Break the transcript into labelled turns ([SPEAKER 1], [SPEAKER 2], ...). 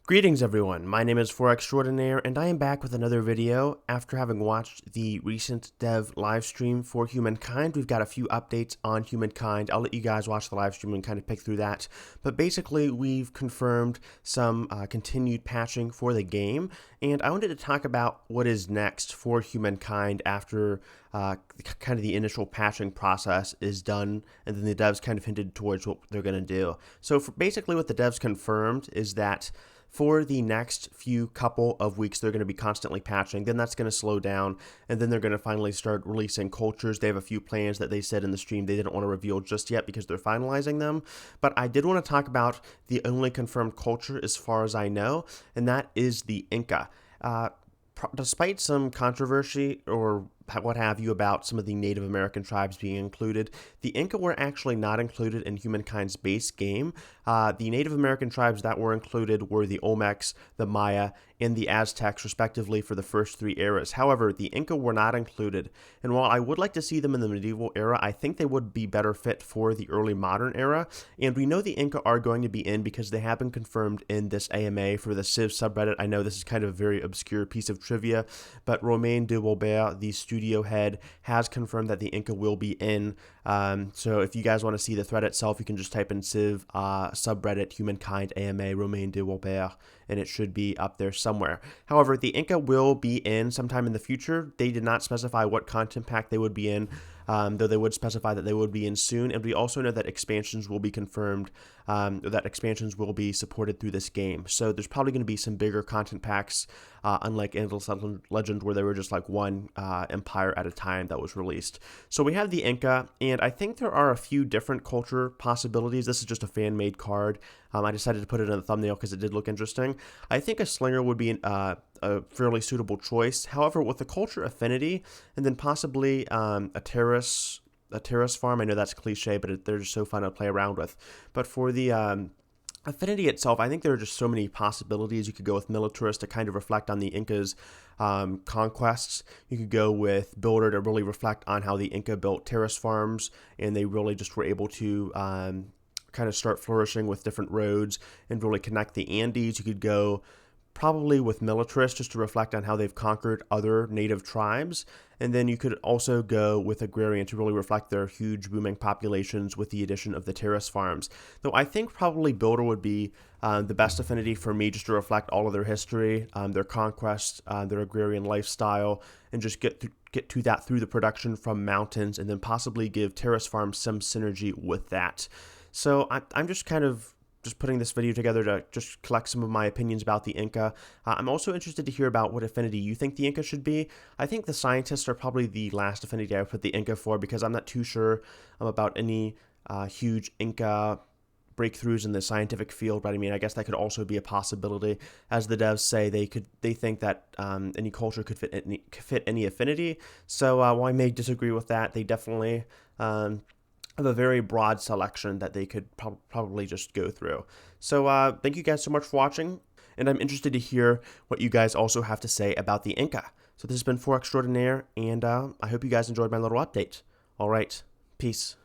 [SPEAKER 1] Greetings everyone, my name is Extraordinaire and I am back with another video. After having watched the recent dev livestream for Humankind, we've got a few updates on Humankind. I'll let you guys watch the livestream and kind of pick through that. But basically, we've confirmed some continued patching for the game, and I wanted to talk about what is next for Humankind after kind of the initial patching process is done, and then the devs kind of hinted towards what they're going to do. So basically what the devs confirmed is that for the next few couple of weeks, they're going to be constantly patching. Then that's going to slow down, and then they're going to finally start releasing cultures. They have a few plans that they said in the stream they didn't want to reveal just yet because they're finalizing them. But I did want to talk about the only confirmed culture as far as I know, and that is the Inca. Despite some controversy or what have you about some of the Native American tribes being included, the Inca were actually not included in Humankind's base game. The Native American tribes that were included were the Olmecs, the Maya, and the Aztecs, respectively, for the first three eras. However, the Inca were not included, and while I would like to see them in the medieval era, I think they would be better fit for the early modern era, and we know the Inca are going to be in because they have been confirmed in this AMA for the Civ subreddit. I know this is kind of a very obscure piece of trivia, but Romain De Waubert, the studio head, has confirmed that the Inca will be in. So if you guys want to see the thread itself, you can just type in Civ subreddit Humankind AMA Romain De Waubert, and it should be up there somewhere. However, the Inca will be in sometime in the future. They did not specify what content pack they would be in, though they would specify that they would be in soon. And we also know that expansions will be confirmed, that expansions will be supported through this game. So there's probably going to be some bigger content packs, unlike Endless Legend, where they were just like one empire at a time that was released. So we have the Inca, and I think there are a few different culture possibilities. This is just a fan-made card. I decided to put it in the thumbnail because it did look interesting. I think a slinger would be a fairly suitable choice. However, with the culture affinity, and then possibly a terrace farm. I know that's cliche, but they're just so fun to play around with. But for the affinity itself, I think there are just so many possibilities. You could go with militarist to kind of reflect on the Inca's conquests. You could go with builder to really reflect on how the Inca built terrace farms, and they really just were able to kind of start flourishing with different roads and really connect the Andes. You could go probably with militarist just to reflect on how they've conquered other native tribes. And then you could also go with agrarian to really reflect their huge booming populations with the addition of the terrace farms. Though I think probably builder would be the best affinity for me, just to reflect all of their history, their conquest, their agrarian lifestyle, and just get to that through the production from mountains, and then possibly give terrace farms some synergy with that. So I'm just kind of putting this video together to just collect some of my opinions about the Inca. I'm also interested to hear about what affinity you think the Inca should be. I think the scientists are probably the last affinity I would put the Inca for, because I'm not too sure about any huge Inca breakthroughs in the scientific field, but I mean, I guess that could also be a possibility. As the devs say, they think that any culture could fit any affinity. So while I may disagree with that, they definitely have a very broad selection that they could probably just go through. So thank you guys so much for watching, and I'm interested to hear what you guys also have to say about the Inca. So this has been Extraordinaire, and I hope you guys enjoyed my little update. All right, peace.